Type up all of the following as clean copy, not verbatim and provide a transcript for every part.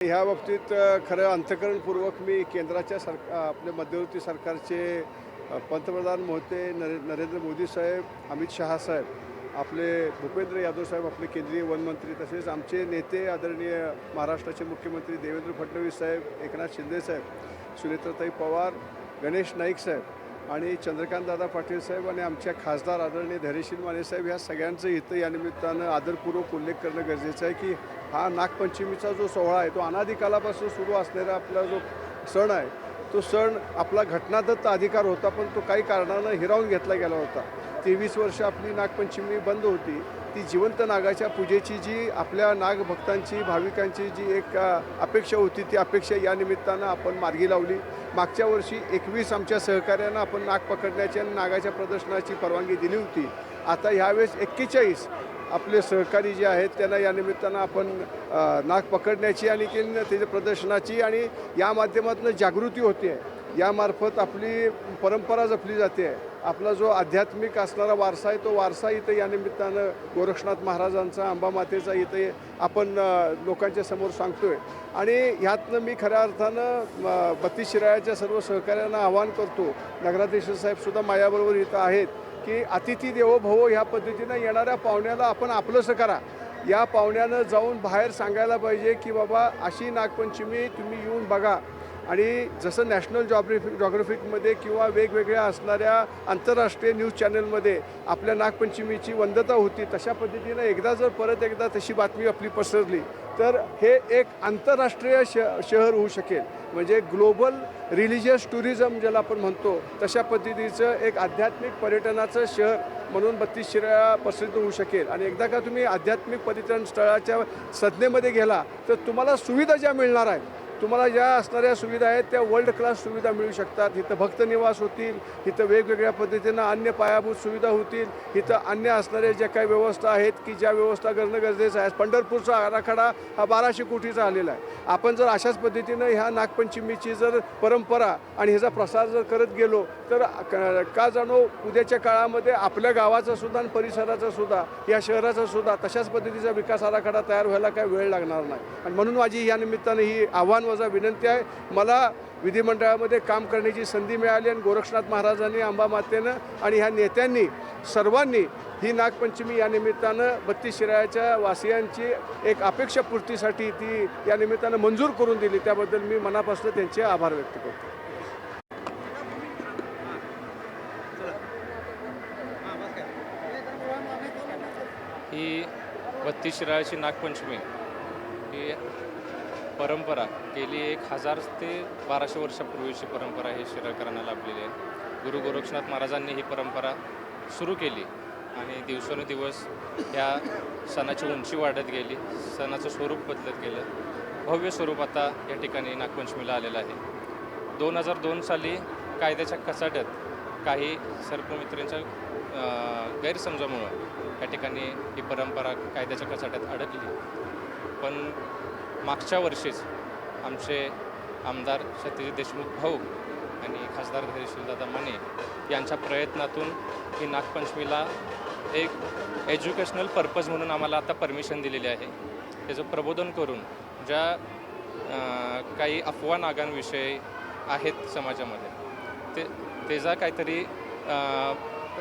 ह्या बाबतीत खरं अंतःकरणपूर्वक मी केंद्राच्या आपल्या मध्यवर्ती सरकारचे पंतप्रधान महोदय नरेंद्र मोदी साहेब, अमित शहा साहेब, आपले भूपेंद्र यादव साहेब, आपले केंद्रीय वनमंत्री, तसेच आमचे नेते आदरणीय महाराष्ट्राचे मुख्यमंत्री देवेंद्र फडणवीस साहेब, एकनाथ शिंदे साहेब, सुनेत्राताई पवार, गणेश नाईक साहेब आणि चंद्रकांतदादा पाटील साहेब आणि आमच्या खासदार आदरणीय धैर्यशील माने साहेब, ह्या सगळ्यांचं इथं या निमित्तानं आदरपूर्वक उल्लेख करणं गरजेचं आहे की हा नागपंचमीचा जो सोहळा आहे तो अनादी कालापासून सुरू असलेला आपला जो सण आहे, तो सण आपला घटनादत्त अधिकार होता, पण तो काही कारणानं हिरावून घेतला गेला होता. 23 वर्ष आपली नागपंचमी बंद होती. ती जिवंत नागाच्या पूजेची जी आपल्या नागभक्तांची, भाविकांची जी एक अपेक्षा होती, ती अपेक्षा या निमित्तानं आपण मार्गी लावली. मागच्या वर्षी 21 आमच्या सहकार्यांना आपण नाग पकडण्याची आणि नागाच्या प्रदर्शनाची परवानगी दिली होती. आता ह्यावेळेस 41 आपले सहकारी जे आहेत त्यांना या निमित्तानं आपण नाग पकडण्याची आणि त्याच्या प्रदर्शनाची आणि या माध्यमातून जागृती होते आहे. यामार्फत आपली परंपरा जपली जाते आहे. आपला जो आध्यात्मिक असणारा वारसा आहे तो वारसा इथं या निमित्तानं गोरक्षनाथ महाराजांचा, अंबामातेचा इथे आपण लोकांच्या समोर सांगतो आहे. आणि ह्यातनं मी खऱ्या अर्थानं 32 शिराळ्याच्या सर्व सहकाऱ्यांना आवाहन करतो. नगराध्यक्ष साहेबसुद्धा माझ्याबरोबर इथं आहेत की अतिथी देवो भव ह्या पद्धतीनं येणाऱ्या पाहुण्याला आपण आपलंसं करा. या पाहुण्यानं जाऊन बाहेर सांगायला पाहिजे की बाबा अशी नागपंचमी तुम्ही येऊन बघा. आणि जसं नॅशनल जॉग्राफिकमध्ये किंवा वेगवेगळ्या असणाऱ्या आंतरराष्ट्रीय न्यूज चॅनलमध्ये आपल्या नागपंचमीची वंदता होती, तशा पद्धतीनं एकदा जर परत एकदा तशी बातमी आपली पसरली तर हे एक आंतरराष्ट्रीय शहर होऊ शकेल. म्हणजे ग्लोबल रिलिजियस टुरिझम ज्याला आपण म्हणतो तशा पद्धतीचं एक आध्यात्मिक पर्यटनाचं शहर म्हणून 32 शिराळा प्रसिद्ध होऊ शकेल. आणि एकदा का तुम्ही आध्यात्मिक पर्यटन स्थळाच्या संज्ञेमध्ये गेला तर तुम्हाला सुविधा ज्या मिळणार आहेत, तुम्हाला ज्या असणाऱ्या सुविधा आहेत त्या वर्ल्ड क्लास सुविधा मिळू शकतात. इथं भक्तनिवास होतील, इथं वेगवेगळ्या पद्धतीनं अन्य पायाभूत सुविधा होतील, इथं अन्य असणाऱ्या ज्या काही व्यवस्था आहेत की ज्या व्यवस्था करणं गरजेचं आहे. पंढरपूरचा आराखडा हा 1200 कोटीचा आलेला आहे. आपण जर अशाच पद्धतीनं ह्या नागपंचमीची जर परंपरा आणि ह्याचा प्रसार जर करत गेलो तर का जाणो उद्याच्या काळामध्ये आपल्या गावाचा सुद्धा आणि परिसराचा सुद्धा, या शहराचा सुद्धा तशाच पद्धतीचा विकास आराखडा तयार व्हायला काही वेळ लागणार नाही. आणि म्हणून माझी या निमित्तानं ही आव्हान वजा विनंती आहे. मला विधिमंडळामध्ये काम करण्याची संधी मिळाली आणि गोरक्षनाथ महाराजांनी, अंबामातेनं आणि ह्या नेत्यांनी सर्वांनी ही नागपंचमी या निमित्तानं 32 शिराळ्याच्या वासियांची एक अपेक्षापूर्तीसाठी ती या निमित्तानं मंजूर करून दिली. त्याबद्दल मी मनापासून त्यांचे आभार व्यक्त करतो. ही 32 शिराळ्याची नागपंचमी ही परंपरा गेली 1000 ते 1200 वर्षापूर्वीची परंपरा ही शिराळकरांना लाभलेली आहे. गुरु गोरक्षनाथ महाराजांनी ही परंपरा सुरू केली आणि दिवसेंदिवस या सणाची उंची वाढत गेली, सणाचं स्वरूप बदलत गेलं. भव्य स्वरूप आता या ठिकाणी नागपंचमीला आलेलं आहे. 2002 साली कायद्याच्या कचाट्यात काही सर्पमित्रांच्या गैरसमजामुळं या ठिकाणी ही परंपरा कायद्याच्या कचाट्यात अडकली. पण मागच्या वर्षीच आमचे आमदार सत्यजित देशमुख भाऊ आणि खासदार धैर्यशीलदादा माने यांच्या प्रयत्नातून ही नागपंचमीला एक एज्युकेशनल पर्पज म्हणून आम्हाला आता परमिशन दिलेली आहे. त्याचं प्रबोधन करून ज्या काही अफवा नागांविषयी आहेत समाजामध्ये त्याचा काहीतरी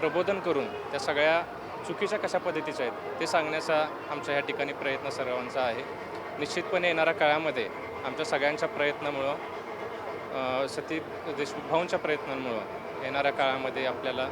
प्रबोधन करून त्या सगळ्या चुकीच्या कशा पद्धतीच्या आहेत ते सांगण्याचा आमच्या ह्या ठिकाणी प्रयत्न सर्वांचा आहे. निश्चितपणे येणाऱ्या काळामध्ये आमच्या सगळ्यांच्या प्रयत्नामुळं, सत्यजित देशमुख भाऊंच्या प्रयत्नांमुळं येणाऱ्या काळामध्ये आपल्याला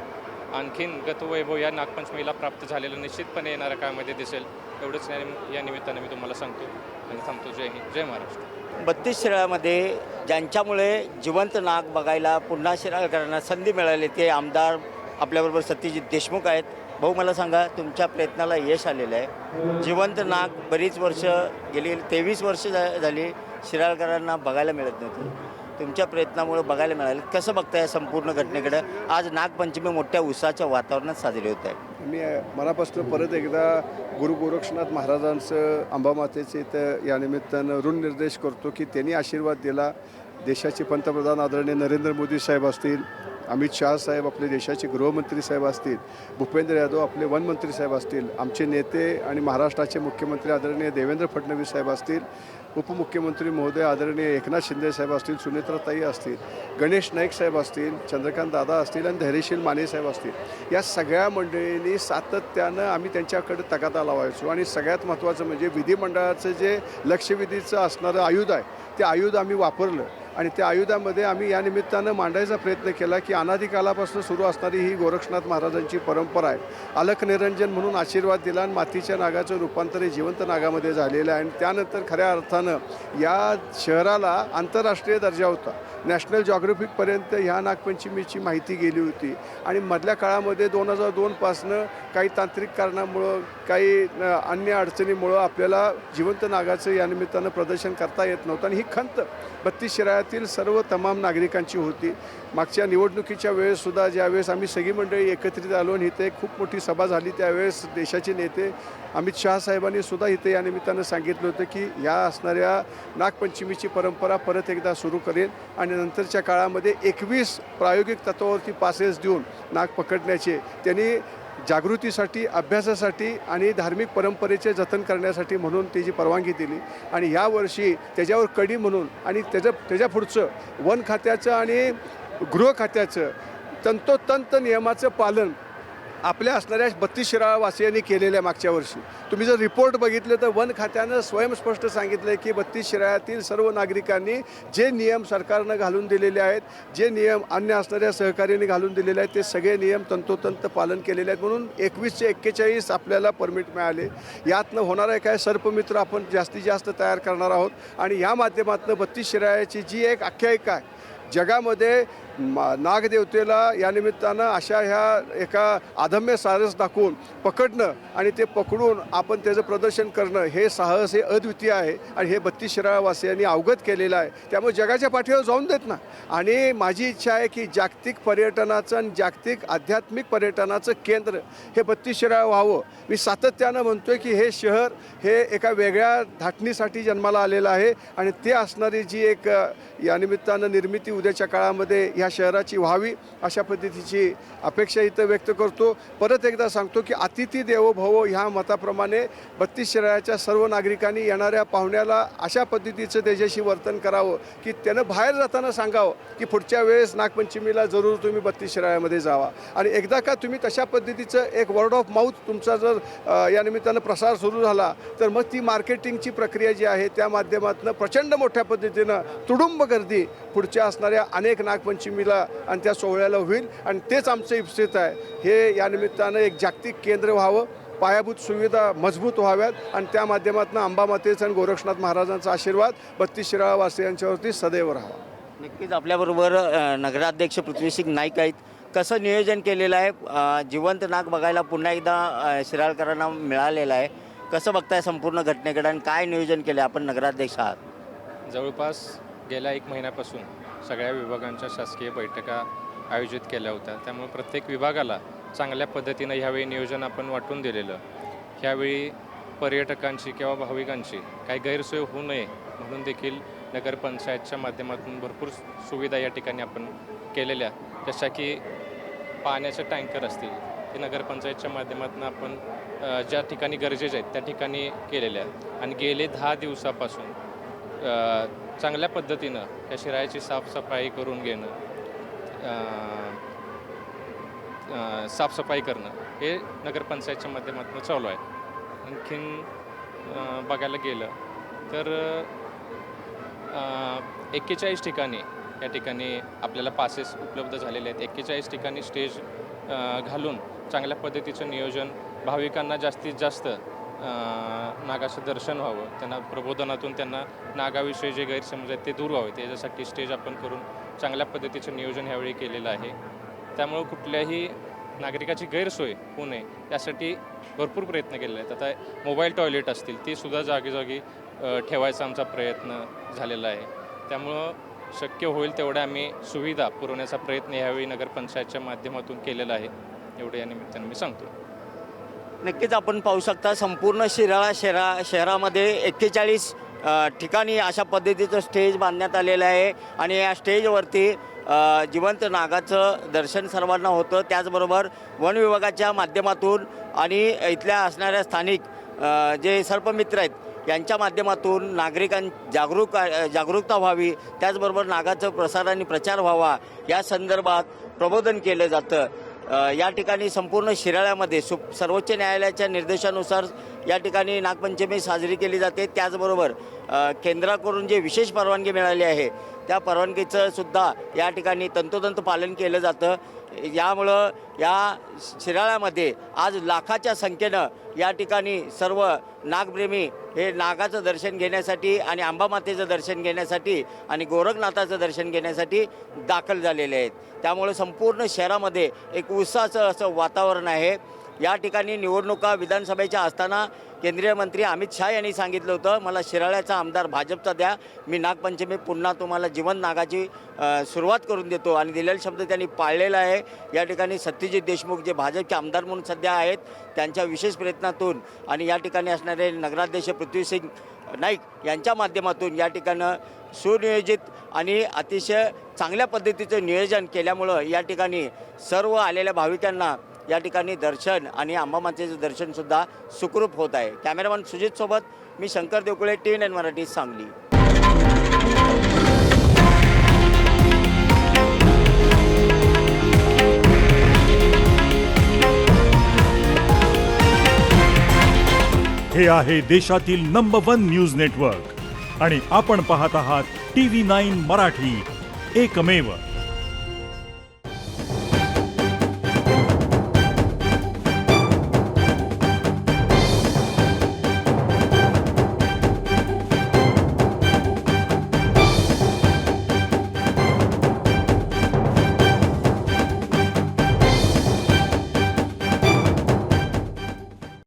आणखीन गतवैभव या नागपंचमीला प्राप्त झालेलं निश्चितपणे येणाऱ्या काळामध्ये दिसेल. एवढंच या निमित्तानं मी तुम्हाला सांगतो आणि थांबतो. जय हिंद, जय महाराष्ट्र. 32 शिराळ्यामध्ये ज्यांच्यामुळे जिवंत नाग बघायला पुन्हा शिराळकरांना संधी मिळाली ते आमदार आपल्याबरोबर सत्यजित देशमुख आहेत. भाऊ, मला सांगा, तुमच्या प्रयत्नाला यश आलेलं आहे. जिवंत नाग बरीच वर्ष गेली 23 वर्ष झाली शिराळकरांना बघायला मिळत नव्हतं. तुमच्या प्रयत्नामुळे बघायला मिळालं. कसं बघताय या संपूर्ण घटनेकडं? आज नागपंचमी मोठ्या उत्साहाच्या वातावरणात साजरी होत आहे. मी मनापासून परत एकदा गुरु गोरक्षनाथ महाराजांचं, अंबामातेचे इथं या निमित्तानं ऋण निर्देश करतो की त्यांनी आशीर्वाद दिला. देशाचे पंतप्रधान आदरणीय नरेंद्र मोदी साहेब असतील, अमित शहा साहेब आपले देशाचे गृहमंत्री साहेब असतील, भूपेंद्र यादव आपले वनमंत्री साहेब असतील, आमचे नेते आणि महाराष्ट्राचे मुख्यमंत्री आदरणीय देवेंद्र फडणवीस साहेब असतील, उपमुख्यमंत्री महोदय आदरणीय एकनाथ शिंदे साहेब असतील, सुनेत्राताई असतील, गणेश नाईक साहेब असतील, चंद्रकांत दादा असतील आणि धैर्यशील माने साहेब असतील, या सगळ्या मंडळींनी सातत्यानं आम्ही त्यांच्याकडे तगादा लावायचो. आणि सगळ्यात महत्त्वाचं म्हणजे विधिमंडळाचं जे लक्षवेधीचं असणारं आयुध आहे ते आयुध आम्ही वापरलं. आणि त्या आयुधामध्ये आम्ही या निमित्तानं मांडायचा प्रयत्न केला की अनादिकालापासून सुरू असणारी ही गोरक्षनाथ महाराजांची परंपरा आहे. अलख निरंजन म्हणून आशीर्वाद दिला आणि मातीच्या नागाचं रूपांतर हे जिवंत नागामध्ये झालेलं आहे. आणि त्यानंतर खऱ्या अर्थानं या शहराला आंतरराष्ट्रीय दर्जा होता. नॅशनल जॉग्रफिकपर्यंत ह्या नागपंचमीची माहिती गेली होती. आणि मधल्या काळामध्ये 2002पासनं काही तांत्रिक कारणामुळं काही अन्य अडचणीमुळं आपल्याला जिवंत नागाचं या निमित्तानं प्रदर्शन करता येत नव्हतं. आणि ही खंत 32 शिराळ्यातील सर्व तमाम नागरिकांची होती. मागच्या निवडणुकीच्या वेळेससुद्धा ज्यावेळेस आम्ही सगळी मंडळी एकत्रित आलो आणि इथे खूप मोठी सभा झाली त्यावेळेस देशाचे नेते अमित शहा साहेबांनी सुद्धा इथे या निमित्तानं सांगितलं होतं की या असणाऱ्या नागपंचमीची परंपरा परत एकदा सुरू करेन आणि नंतरच्या काळामध्ये 21 प्रायोगिक तत्वावरती पासेस देऊन नाग पकडण्याचे त्यांनी जागृतीसाठी, अभ्यासासाठी आणि धार्मिक परंपरेचे जतन करण्यासाठी म्हणून त्याची परवानगी दिली. आणि यावर्षी त्याच्यावर कडी म्हणून आणि त्याच्या पुढचं वन खात्याचं आणि गृह खात्याचं तंतोतंत नियमाचं पालन आपल्या असणाऱ्या 32 शिराळावासियांनी केलेल्या मागच्या वर्षी. तुम्ही जर रिपोर्ट बघितले तर वन खात्यानं स्वयंस्पष्ट सांगितलं आहे की 32 शिराळ्यातील सर्व नागरिकांनी जे नियम सरकारनं घालून दिलेले आहेत, जे नियम अन्य असणाऱ्या सहकार्याने घालून दिलेले आहेत ते सगळे नियम तंतोतंत पालन केलेले आहेत. म्हणून 21चे 41 आपल्याला परमिट मिळाले. यातनं होणार आहे काय सर्पमित्र आपण जास्तीत जास्त तयार करणार आहोत. आणि या माध्यमातून 32 शिराळ्याची जी एक आख्यायिका आहे जगामध्ये नागदेवतेला या निमित्तानं अशा ह्या एका अदम्य सारस दाखवून पकडणं आणि ते पकडून आपण त्याचं प्रदर्शन करणं हे साहस हे अद्वितीय आहे. आणि हे 32 शिराळावासियांनी अवगत केलेलं आहे. त्यामुळे जगाच्या पाठीवर जाऊन देत ना. आणि माझी इच्छा आहे की जागतिक पर्यटनाचं आणि जागतिक आध्यात्मिक पर्यटनाचं केंद्र हे 32 शिराळा व्हावं. मी सातत्यानं म्हणतो आहे की हे शहर हे एका वेगळ्या धाटणीसाठी जन्माला आलेलं आहे. आणि ते असणारी जी एक या निमित्तानं निर्मिती उद्याच्या काळामध्ये ह्या शहराची व्हावी अशा पद्धतीची अपेक्षा इथं व्यक्त करतो. परत एकदा सांगतो की अतिथी देवो भव ह्या मताप्रमाणे 32 शिराळ्याच्या सर्व नागरिकांनी येणाऱ्या पाहुण्याला अशा पद्धतीचं त्याच्याशी वर्तन करावं की त्यानं बाहेर जाताना सांगावं की पुढच्या वेळेस नागपंचमीला जरूर तुम्ही 32 शिराळ्यामध्ये जावा. आणि एकदा का तुम्ही तशा पद्धतीचं एक वर्ड ऑफ माउथ तुमचा जर या निमित्तानं प्रसार सुरू झाला तर मग ती मार्केटिंगची प्रक्रिया जी आहे त्या माध्यमातून प्रचंड मोठ्या पद्धतीनं तुडुंब गर्दी पुढच्या असणाऱ्या अनेक नागपंचमीला आणि त्या सोहळ्याला होईल. आणि तेच आमचं इप्सित आहे. हे या निमित्तानं एक जागतिक केंद्र व्हावं, पायाभूत सुविधा मजबूत व्हाव्यात आणि त्या माध्यमातून अंबामातेचा आणि गोरक्षनाथ महाराजांचा आशीर्वाद 32 शिराळावासियांच्यावरती सदैव राहावा. नक्कीच आपल्याबरोबर नगराध्यक्ष पृथ्वीसिंग नाईक आहेत. कसं नियोजन केलेलं आहे? जिवंत नाग बघायला पुन्हा एकदा शिराळकरांना मिळालेलं आहे. कसं बघताय संपूर्ण घटनेकडे आणि काय नियोजन केलं आपण नगराध्यक्ष आहात? जवळपास गेल्या 1 महिन्यापासून सगळ्या विभागांच्या शासकीय बैठका आयोजित केल्या होत्या. त्यामुळे प्रत्येक विभागाला चांगल्या पद्धतीनं ह्यावेळी नियोजन आपण वाटून दिलेलं. ह्यावेळी पर्यटकांची किंवा भाविकांची काही गैरसोय होऊ नये म्हणून देखील नगरपंचायतच्या माध्यमातून भरपूर सुविधा या ठिकाणी आपण केलेल्या. जशा की पाण्याचे टँकर असतील ते नगरपंचायतच्या माध्यमातून आपण ज्या ठिकाणी गरजेचे आहेत त्या ठिकाणी केलेल्या. आणि गेले 10 दिवसापासून चांगल्या पद्धतीनं या शिराळ्याची साफसफाई करून घेणं, साफसफाई करणं हे नगरपंचायतच्या माध्यमातून चालू आहे. आणखीन बघायला गेलं तर 41 ठिकाणी या ठिकाणी आपल्याला पासेस उपलब्ध झालेले आहेत. 41 ठिकाणी स्टेज घालून चांगल्या पद्धतीचं नियोजन, भाविकांना जास्तीत जास्त नागाचं दर्शन व्हावं, त्यांना प्रबोधनातून त्यांना नागाविषयी जे गैरसमज आहेत ते दूर व्हावे त्याच्यासाठी स्टेज आपण करून चांगल्या पद्धतीचं नियोजन ह्यावेळी केलेलं आहे. त्यामुळं कुठल्याही नागरिकाची गैरसोय होऊ नये यासाठी भरपूर प्रयत्न केलेले आहेत. आता मोबाईल टॉयलेट असतील ते सुद्धा जागोजागी ठेवायचा आमचा प्रयत्न झालेला आहे. त्यामुळं शक्य होईल तेवढ्या आम्ही सुविधा पुरवण्याचा प्रयत्न ह्यावेळी नगरपंचायतच्या माध्यमातून केलेला आहे. एवढं या निमित्तानं मी सांगतो. नक्कीच आपण पाहू शकता संपूर्ण शहरामध्ये 41 ठिकाणी अशा पद्धतीचं स्टेज बांधण्यात आलेलं आहे. आणि या स्टेजवरती जिवंत नागाचं दर्शन सर्वांना होतं. त्याचबरोबर वन विभागाच्या माध्यमातून आणि इथल्या असणाऱ्या स्थानिक जे सर्पमित्र आहेत यांच्या माध्यमातून जागरूकता व्हावी, त्याचबरोबर नागाचं प्रसार आणि प्रचार व्हावा या संदर्भात प्रबोधन केलं जातं. या ठिकाणी संपूर्ण शिराळ्यामध्ये सर्वोच्च न्यायालयाच्या निर्देशानुसार या ठिकाणी नागपंचमी साजरी केली जाते. त्याचबरोबर केंद्राकडून जे विशेष परवानगी मिळाली आहे त्या परवानगीचं सुद्धा या ठिकाणी तंतोतंत पालन केलं जातं. यामुळं या शिराळ्यामध्ये आज लाखाच्या संख्येनं या ठिकाणी सर्व नागप्रेमी हे नागाचं दर्शन घेण्यासाठी आणि अंबामातेचं दर्शन घेण्यासाठी आणि गोरखनाथाचं दर्शन घेण्यासाठी दाखल झालेले आहेत. त्यामुळे संपूर्ण शहरामध्ये एक उत्साहाचं असं वातावरण आहे. या ठिकाणी निवडणुका विधानसभेच्या असताना केंद्रीय मंत्री अमित शहा यांनी सांगितलं होतं, मला शिराळ्याचा आमदार भाजपचा द्या, मी नागपंचमी पुन्हा तुम्हाला जिवंत नागाची सुरुवात करून देतो आणि दिलेला शब्द त्यांनी पाळलेला आहे. या ठिकाणी सत्यजित देशमुख जे भाजपचे आमदार म्हणून सध्या आहेत त्यांच्या विशेष प्रयत्नातून आणि या ठिकाणी असणारे नगराध्यक्ष पृथ्वीसिंग नाईक यांच्या माध्यमातून या ठिकाणं सुनियोजित आणि अतिशय चांगल्या पद्धतीचं नियोजन केल्यामुळं या ठिकाणी सर्व आलेल्या भाविकांना या ठिकाणी दर्शन आणि अंबामातेचं दर्शनसुद्धा सुखरूप होत आहे. कॅमेरामॅन सुजित सोबत मी शंकर देवकुळे, TVN मराठी, सांगली. हे आहे देशातील नंबर 1 न्यूज नेटवर्क आणि आपण पाहत आहात TV9 मराठी, एकमेव.